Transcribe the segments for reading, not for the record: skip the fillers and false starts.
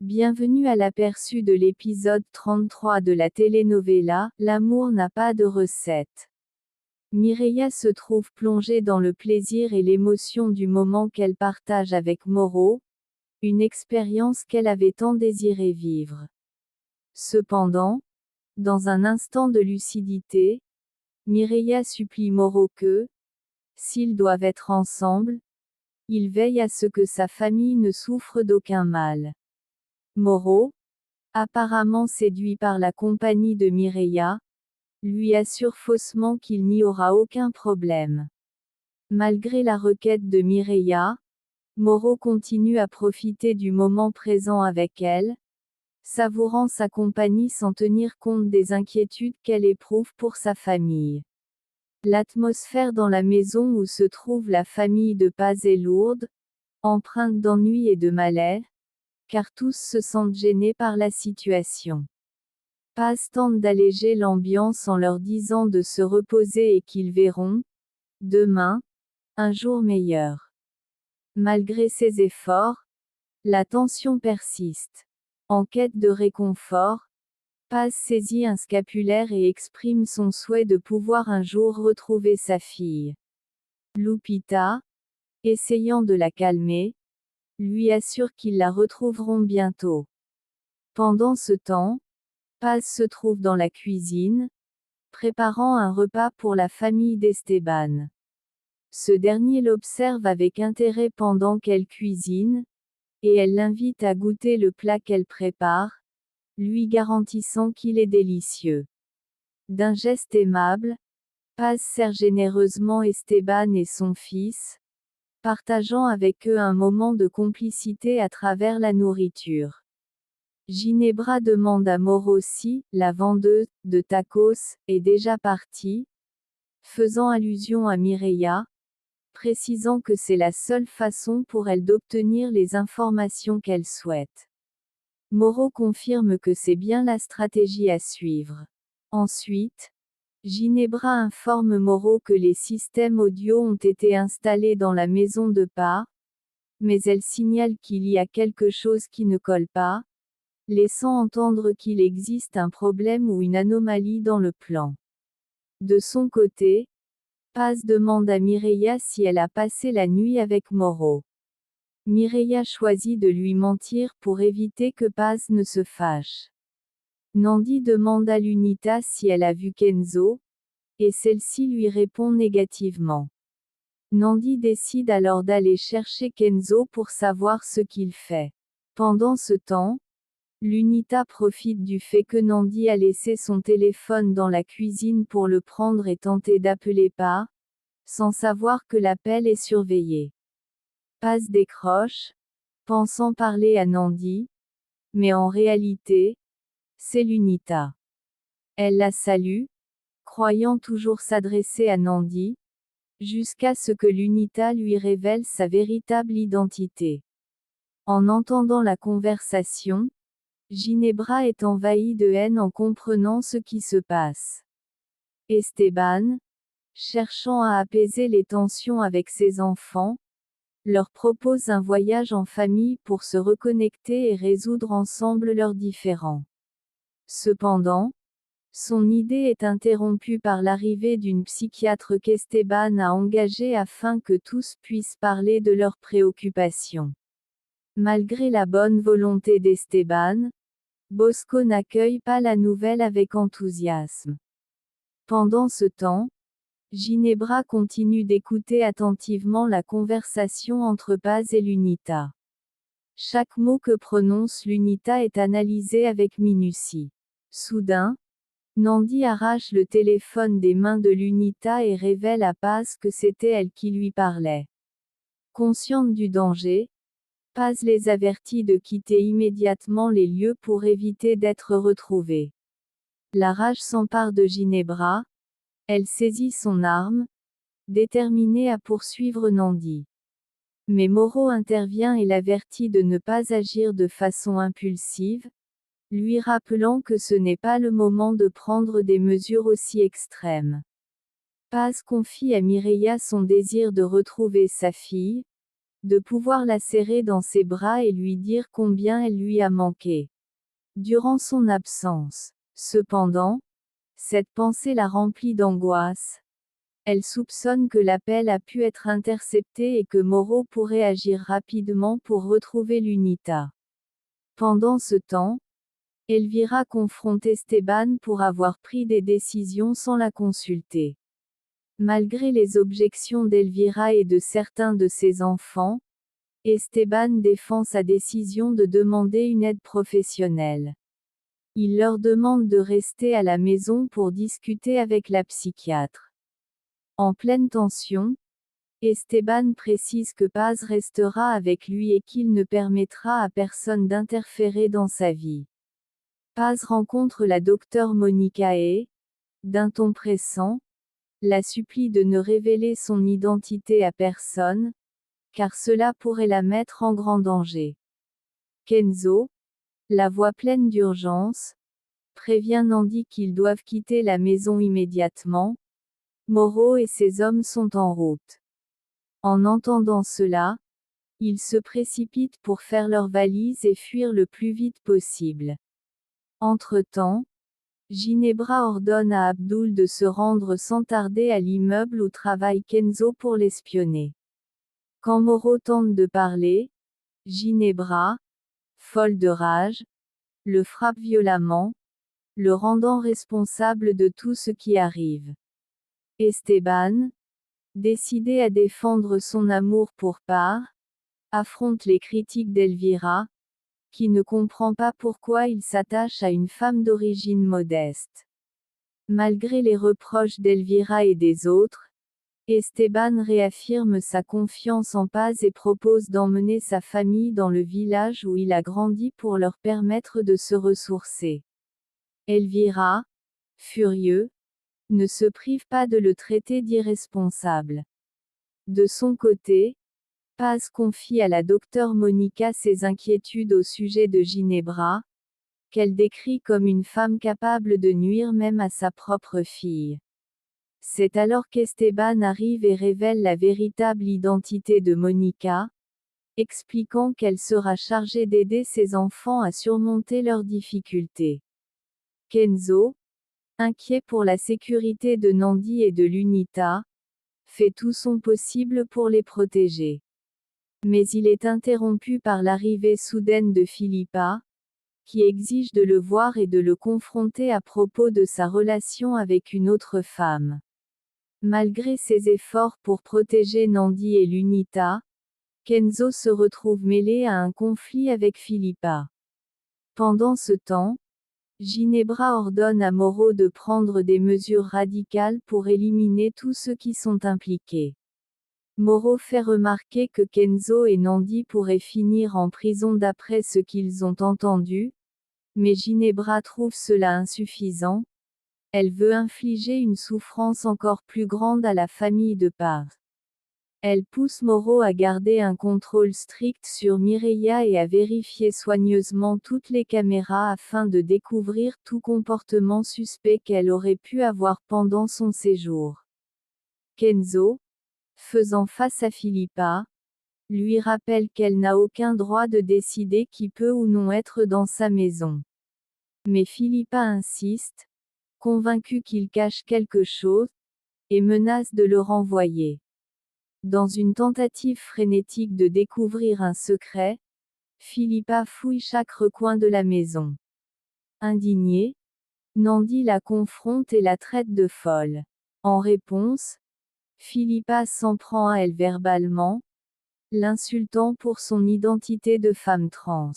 Bienvenue à l'aperçu de l'épisode 33 de la telenovela, L'amour n'a pas de recette. Mireia se trouve plongée dans le plaisir et l'émotion du moment qu'elle partage avec Mauro, une expérience qu'elle avait tant désiré vivre. Cependant, dans un instant de lucidité, Mireia supplie Mauro que, s'ils doivent être ensemble, il veille à ce que sa famille ne souffre d'aucun mal. Mauro, apparemment séduit par la compagnie de Mireia, lui assure faussement qu'il n'y aura aucun problème. Malgré la requête de Mireia, Mauro continue à profiter du moment présent avec elle, savourant sa compagnie sans tenir compte des inquiétudes qu'elle éprouve pour sa famille. L'atmosphère dans la maison où se trouve la famille de Paz est lourde, empreinte d'ennui et de malaise, car tous se sentent gênés par la situation. Paz tente d'alléger l'ambiance en leur disant de se reposer et qu'ils verront, demain, un jour meilleur. Malgré ses efforts, la tension persiste. En quête de réconfort, Paz saisit un scapulaire et exprime son souhait de pouvoir un jour retrouver sa fille. Lupita, essayant de la calmer, lui assure qu'ils la retrouveront bientôt. Pendant ce temps, Paz se trouve dans la cuisine, préparant un repas pour la famille d'Esteban. Ce dernier l'observe avec intérêt pendant qu'elle cuisine, et elle l'invite à goûter le plat qu'elle prépare, lui garantissant qu'il est délicieux. D'un geste aimable, Paz sert généreusement Esteban et son fils, partageant avec eux un moment de complicité à travers la nourriture. Ginebra demande à Mauro si, la vendeuse, de tacos, est déjà partie, faisant allusion à Mireia, précisant que c'est la seule façon pour elle d'obtenir les informations qu'elle souhaite. Mauro confirme que c'est bien la stratégie à suivre. Ensuite, Ginebra informe Mauro que les systèmes audio ont été installés dans la maison de Paz, mais elle signale qu'il y a quelque chose qui ne colle pas, laissant entendre qu'il existe un problème ou une anomalie dans le plan. De son côté, Paz demande à Mireia si elle a passé la nuit avec Mauro. Mireia choisit de lui mentir pour éviter que Paz ne se fâche. Nandi demande à Lunita si elle a vu Kenzo, et celle-ci lui répond négativement. Nandi décide alors d'aller chercher Kenzo pour savoir ce qu'il fait. Pendant ce temps, Lunita profite du fait que Nandi a laissé son téléphone dans la cuisine pour le prendre et tenter d'appeler Paz, sans savoir que l'appel est surveillé. Paz décroche, pensant parler à Nandi, mais en réalité, c'est Lunita. Elle la salue, croyant toujours s'adresser à Nandi, jusqu'à ce que Lunita lui révèle sa véritable identité. En entendant la conversation, Ginebra est envahie de haine en comprenant ce qui se passe. Esteban, cherchant à apaiser les tensions avec ses enfants, leur propose un voyage en famille pour se reconnecter et résoudre ensemble leurs différends. Cependant, son idée est interrompue par l'arrivée d'une psychiatre qu'Esteban a engagée afin que tous puissent parler de leurs préoccupations. Malgré la bonne volonté d'Esteban, Bosco n'accueille pas la nouvelle avec enthousiasme. Pendant ce temps, Ginebra continue d'écouter attentivement la conversation entre Paz et Lunita. Chaque mot que prononce Lunita est analysé avec minutie. Soudain, Nandi arrache le téléphone des mains de Lunita et révèle à Paz que c'était elle qui lui parlait. Consciente du danger, Paz les avertit de quitter immédiatement les lieux pour éviter d'être retrouvés. La rage s'empare de Ginebra, elle saisit son arme, déterminée à poursuivre Nandi. Mais Mauro intervient et l'avertit de ne pas agir de façon impulsive, lui rappelant que ce n'est pas le moment de prendre des mesures aussi extrêmes. Paz confie à Mireia son désir de retrouver sa fille, de pouvoir la serrer dans ses bras et lui dire combien elle lui a manqué durant son absence. Cependant, cette pensée la remplit d'angoisse. Elle soupçonne que l'appel a pu être intercepté et que Moreau pourrait agir rapidement pour retrouver l'UNITA. Pendant ce temps, Elvira confronte Esteban pour avoir pris des décisions sans la consulter. Malgré les objections d'Elvira et de certains de ses enfants, Esteban défend sa décision de demander une aide professionnelle. Il leur demande de rester à la maison pour discuter avec la psychiatre. En pleine tension, Esteban précise que Paz restera avec lui et qu'il ne permettra à personne d'interférer dans sa vie. Paz rencontre la docteure Monica et, d'un ton pressant, la supplie de ne révéler son identité à personne, car cela pourrait la mettre en grand danger. Kenzo, la voix pleine d'urgence, prévient Nandi qu'ils doivent quitter la maison immédiatement. Moreau et ses hommes sont en route. En entendant cela, ils se précipitent pour faire leurs valises et fuir le plus vite possible. Entre-temps, Ginebra ordonne à Abdul de se rendre sans tarder à l'immeuble où travaille Kenzo pour l'espionner. Quand Moreau tente de parler, Ginebra, folle de rage, le frappe violemment, le rendant responsable de tout ce qui arrive. Esteban, décidé à défendre son amour pour Paz, affronte les critiques d'Elvira, qui ne comprend pas pourquoi il s'attache à une femme d'origine modeste. Malgré les reproches d'Elvira et des autres, Esteban réaffirme sa confiance en Paz et propose d'emmener sa famille dans le village où il a grandi pour leur permettre de se ressourcer. Elvira, furieux, ne se prive pas de le traiter d'irresponsable. De son côté, Paz confie à la docteure Monica ses inquiétudes au sujet de Ginebra, qu'elle décrit comme une femme capable de nuire même à sa propre fille. C'est alors qu'Esteban arrive et révèle la véritable identité de Monica, expliquant qu'elle sera chargée d'aider ses enfants à surmonter leurs difficultés. Kenzo, inquiet pour la sécurité de Nandi et de l'UNITA, fait tout son possible pour les protéger. Mais il est interrompu par l'arrivée soudaine de Philippa, qui exige de le voir et de le confronter à propos de sa relation avec une autre femme. Malgré ses efforts pour protéger Nandi et l'UNITA, Kenzo se retrouve mêlé à un conflit avec Philippa. Pendant ce temps, Ginebra ordonne à Moreau de prendre des mesures radicales pour éliminer tous ceux qui sont impliqués. Moreau fait remarquer que Kenzo et Nandi pourraient finir en prison d'après ce qu'ils ont entendu, mais Ginebra trouve cela insuffisant. Elle veut infliger une souffrance encore plus grande à la famille de Paz. Elle pousse Moreau à garder un contrôle strict sur Mireia et à vérifier soigneusement toutes les caméras afin de découvrir tout comportement suspect qu'elle aurait pu avoir pendant son séjour. Kenzo, faisant face à Philippa, lui rappelle qu'elle n'a aucun droit de décider qui peut ou non être dans sa maison. Mais Philippa insiste, convaincue qu'il cache quelque chose, et menace de le renvoyer. Dans une tentative frénétique de découvrir un secret, Philippa fouille chaque recoin de la maison. Indignée, Nandi la confronte et la traite de folle. En réponse, Philippa s'en prend à elle verbalement, l'insultant pour son identité de femme trans.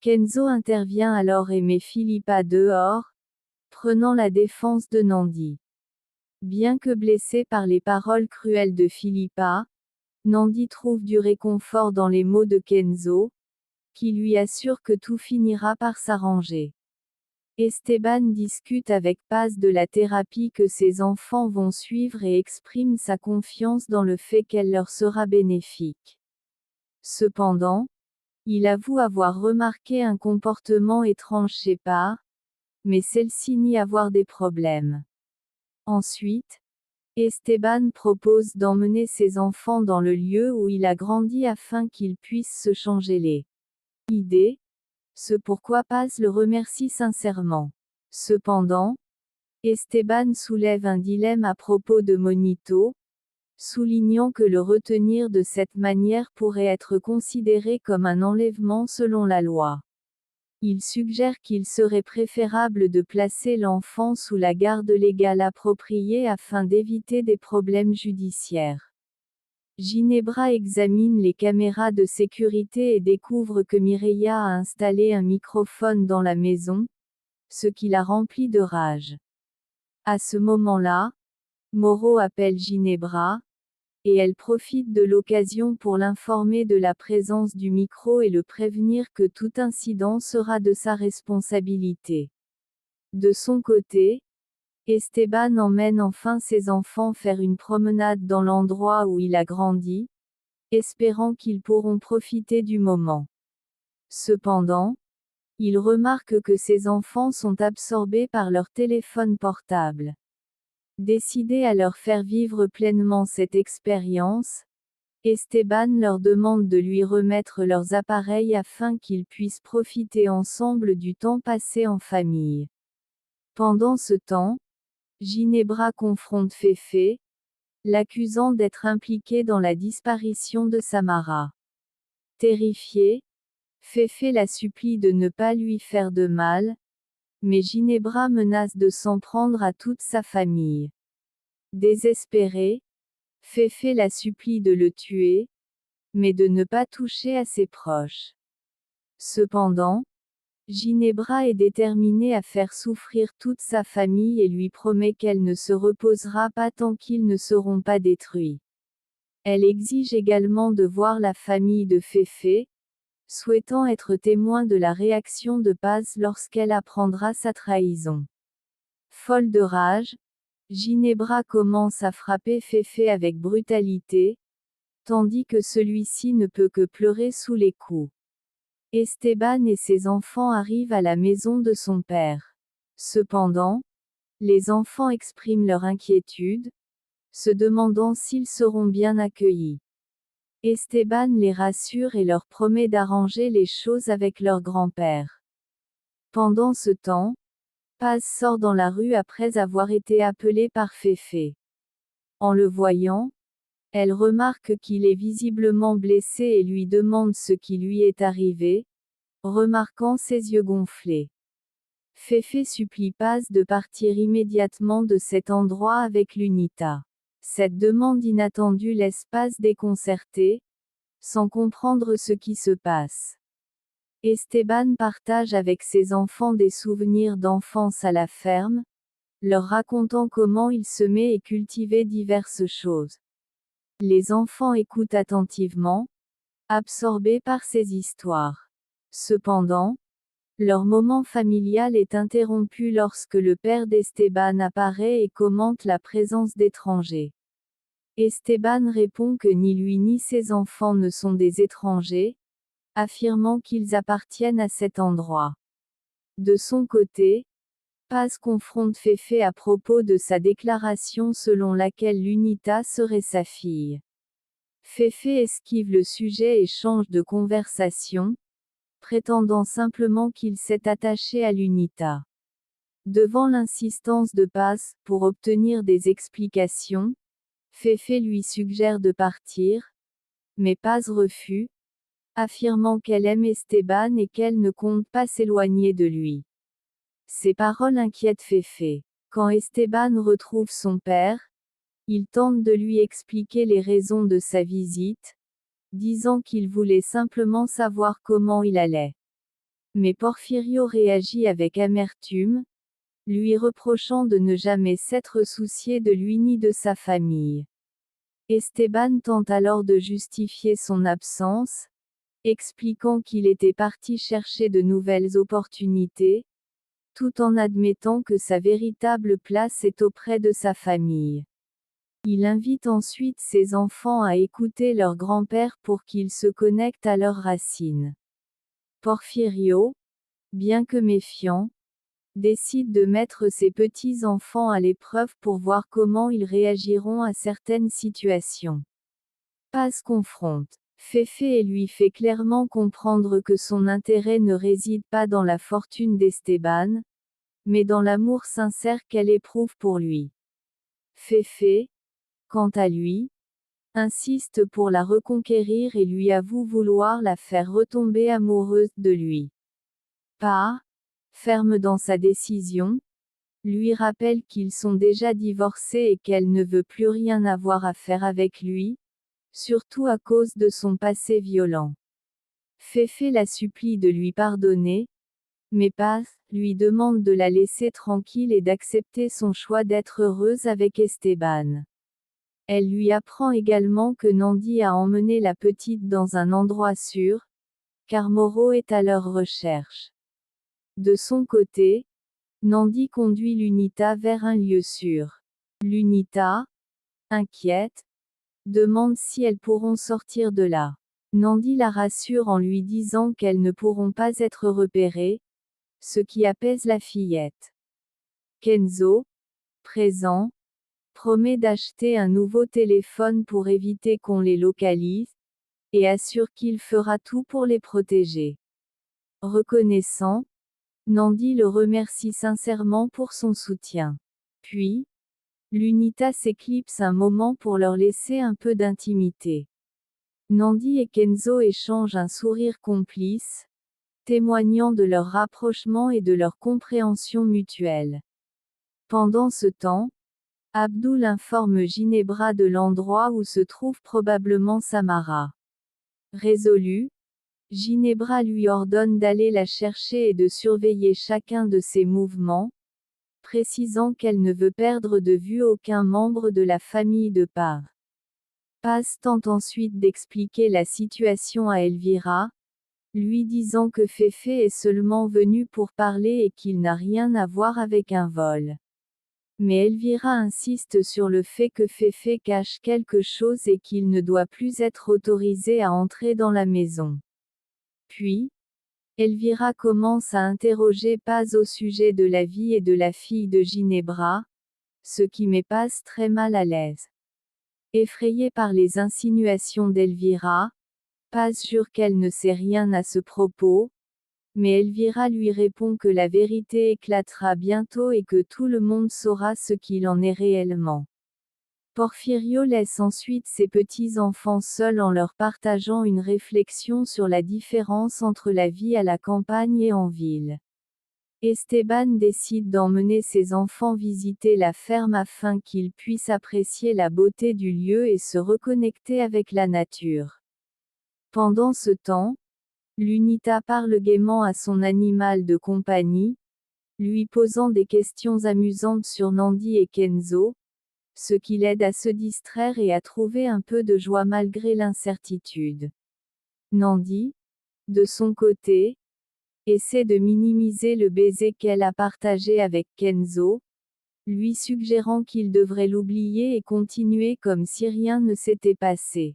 Kenzo intervient alors et met Philippa dehors, prenant la défense de Nandi. Bien que blessé par les paroles cruelles de Philippa, Nandi trouve du réconfort dans les mots de Kenzo, qui lui assure que tout finira par s'arranger. Esteban discute avec Paz de la thérapie que ses enfants vont suivre et exprime sa confiance dans le fait qu'elle leur sera bénéfique. Cependant, il avoue avoir remarqué un comportement étrange chez Paz, mais celle-ci nie avoir des problèmes. Ensuite, Esteban propose d'emmener ses enfants dans le lieu où il a grandi afin qu'ils puissent se changer les idées, ce pourquoi Paz le remercie sincèrement. Cependant, Esteban soulève un dilemme à propos de Monito, soulignant que le retenir de cette manière pourrait être considéré comme un enlèvement selon la loi. Il suggère qu'il serait préférable de placer l'enfant sous la garde légale appropriée afin d'éviter des problèmes judiciaires. Ginebra examine les caméras de sécurité et découvre que Mireia a installé un microphone dans la maison, ce qui la remplit de rage. À ce moment-là, Moro appelle Ginebra, et elle profite de l'occasion pour l'informer de la présence du micro et le prévenir que tout incident sera de sa responsabilité. De son côté, Esteban emmène enfin ses enfants faire une promenade dans l'endroit où il a grandi, espérant qu'ils pourront profiter du moment. Cependant, il remarque que ses enfants sont absorbés par leur téléphone portable. Décidé à leur faire vivre pleinement cette expérience, Esteban leur demande de lui remettre leurs appareils afin qu'ils puissent profiter ensemble du temps passé en famille. Pendant ce temps, Ginebra confronte Fefe, l'accusant d'être impliqué dans la disparition de Samara. Terrifié, Fefe la supplie de ne pas lui faire de mal, mais Ginebra menace de s'en prendre à toute sa famille. Désespéré, Fefe la supplie de le tuer, mais de ne pas toucher à ses proches. Cependant, Ginebra est déterminée à faire souffrir toute sa famille et lui promet qu'elle ne se reposera pas tant qu'ils ne seront pas détruits. Elle exige également de voir la famille de Fefe, souhaitant être témoin de la réaction de Paz lorsqu'elle apprendra sa trahison. Folle de rage, Ginebra commence à frapper Fefe avec brutalité, tandis que celui-ci ne peut que pleurer sous les coups. Esteban et ses enfants arrivent à la maison de son père. Cependant, les enfants expriment leur inquiétude, se demandant s'ils seront bien accueillis. Esteban les rassure et leur promet d'arranger les choses avec leur grand-père. Pendant ce temps, Paz sort dans la rue après avoir été appelé par Fefe. En le voyant, elle remarque qu'il est visiblement blessé et lui demande ce qui lui est arrivé, remarquant ses yeux gonflés. Fefe supplie Paz de partir immédiatement de cet endroit avec l'UNITA. Cette demande inattendue laisse Paz déconcerté, sans comprendre ce qui se passe. Esteban partage avec ses enfants des souvenirs d'enfance à la ferme, leur racontant comment il semait et cultivait diverses choses. Les enfants écoutent attentivement, absorbés par ces histoires. Cependant, leur moment familial est interrompu lorsque le père d'Esteban apparaît et commente la présence d'étrangers. Esteban répond que ni lui ni ses enfants ne sont des étrangers, affirmant qu'ils appartiennent à cet endroit. De son côté, Paz confronte Fefe à propos de sa déclaration selon laquelle l'UNITA serait sa fille. Fefe esquive le sujet et change de conversation, prétendant simplement qu'il s'est attaché à l'UNITA. Devant l'insistance de Paz pour obtenir des explications, Fefe lui suggère de partir, mais Paz refuse, affirmant qu'elle aime Esteban et qu'elle ne compte pas s'éloigner de lui. Ces paroles inquiètent Fefe. Quand Esteban retrouve son père, il tente de lui expliquer les raisons de sa visite, disant qu'il voulait simplement savoir comment il allait. Mais Porfirio réagit avec amertume, lui reprochant de ne jamais s'être soucié de lui ni de sa famille. Esteban tente alors de justifier son absence, expliquant qu'il était parti chercher de nouvelles opportunités, tout en admettant que sa véritable place est auprès de sa famille. Il invite ensuite ses enfants à écouter leur grand-père pour qu'ils se connectent à leurs racines. Porfirio, bien que méfiant, décide de mettre ses petits-enfants à l'épreuve pour voir comment ils réagiront à certaines situations. Paz confronte Féfé et lui fait clairement comprendre que son intérêt ne réside pas dans la fortune d'Esteban, mais dans l'amour sincère qu'elle éprouve pour lui. Féfé, quant à lui, insiste pour la reconquérir et lui avoue vouloir la faire retomber amoureuse de lui. Paz, ferme dans sa décision, lui rappelle qu'ils sont déjà divorcés et qu'elle ne veut plus rien avoir à faire avec lui, surtout à cause de son passé violent. Féfé la supplie de lui pardonner, mais Paz lui demande de la laisser tranquille et d'accepter son choix d'être heureuse avec Esteban. Elle lui apprend également que Nandi a emmené la petite dans un endroit sûr, car Moro est à leur recherche. De son côté, Nandi conduit Lunita vers un lieu sûr. Lunita, inquiète, demande si elles pourront sortir de là. Nandi la rassure en lui disant qu'elles ne pourront pas être repérées, ce qui apaise la fillette. Kenzo, présent, promet d'acheter un nouveau téléphone pour éviter qu'on les localise, et assure qu'il fera tout pour les protéger. Reconnaissant, Nandi le remercie sincèrement pour son soutien. Puis, Lunita s'éclipse un moment pour leur laisser un peu d'intimité. Nandi et Kenzo échangent un sourire complice, témoignant de leur rapprochement et de leur compréhension mutuelle. Pendant ce temps, Abdul informe Ginebra de l'endroit où se trouve probablement Samara. Résolue, Ginebra lui ordonne d'aller la chercher et de surveiller chacun de ses mouvements, précisant qu'elle ne veut perdre de vue aucun membre de la famille de Paz. Paz tente ensuite d'expliquer la situation à Elvira, lui disant que Féfé est seulement venu pour parler et qu'il n'a rien à voir avec un vol. Mais Elvira insiste sur le fait que Féfé cache quelque chose et qu'il ne doit plus être autorisé à entrer dans la maison. Puis, Elvira commence à interroger Paz au sujet de la vie et de la fille de Ginebra, ce qui met Paz très mal à l'aise. Effrayée par les insinuations d'Elvira, Paz jure qu'elle ne sait rien à ce propos, mais Elvira lui répond que la vérité éclatera bientôt et que tout le monde saura ce qu'il en est réellement. Porfirio laisse ensuite ses petits-enfants seuls en leur partageant une réflexion sur la différence entre la vie à la campagne et en ville. Esteban décide d'emmener ses enfants visiter la ferme afin qu'ils puissent apprécier la beauté du lieu et se reconnecter avec la nature. Pendant ce temps, Lunita parle gaiement à son animal de compagnie, lui posant des questions amusantes sur Nandi et Kenzo, ce qui l'aide à se distraire et à trouver un peu de joie malgré l'incertitude. Nandi, de son côté, essaie de minimiser le baiser qu'elle a partagé avec Kenzo, lui suggérant qu'il devrait l'oublier et continuer comme si rien ne s'était passé.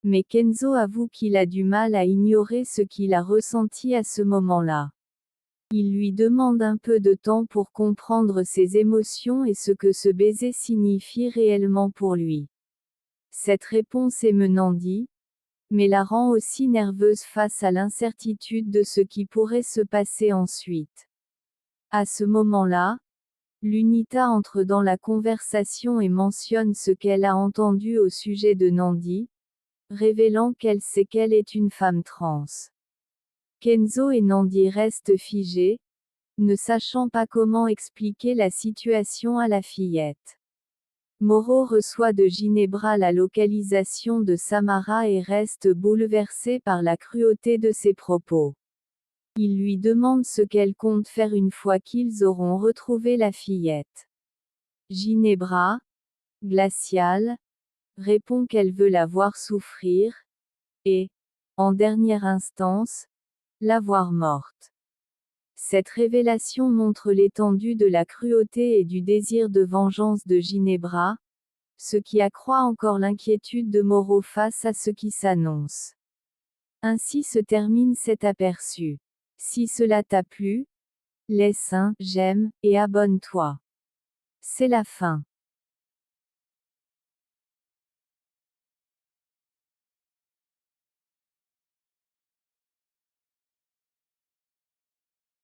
Mais Kenzo avoue qu'il a du mal à ignorer ce qu'il a ressenti à ce moment-là. Il lui demande un peu de temps pour comprendre ses émotions et ce que ce baiser signifie réellement pour lui. Cette réponse émeut Nandi, mais la rend aussi nerveuse face à l'incertitude de ce qui pourrait se passer ensuite. À ce moment-là, Lunita entre dans la conversation et mentionne ce qu'elle a entendu au sujet de Nandi, révélant qu'elle sait qu'elle est une femme trans. Kenzo et Nandi restent figés, ne sachant pas comment expliquer la situation à la fillette. Moro reçoit de Ginebra la localisation de Samara et reste bouleversé par la cruauté de ses propos. Il lui demande ce qu'elle compte faire une fois qu'ils auront retrouvé la fillette. Ginebra, glaciale, répond qu'elle veut la voir souffrir, et, en dernière instance, la voir morte. Cette révélation montre l'étendue de la cruauté et du désir de vengeance de Ginebra, ce qui accroît encore l'inquiétude de Moro face à ce qui s'annonce. Ainsi se termine cet aperçu. Si cela t'a plu, Laisse un j'aime et abonne-toi. C'est la fin.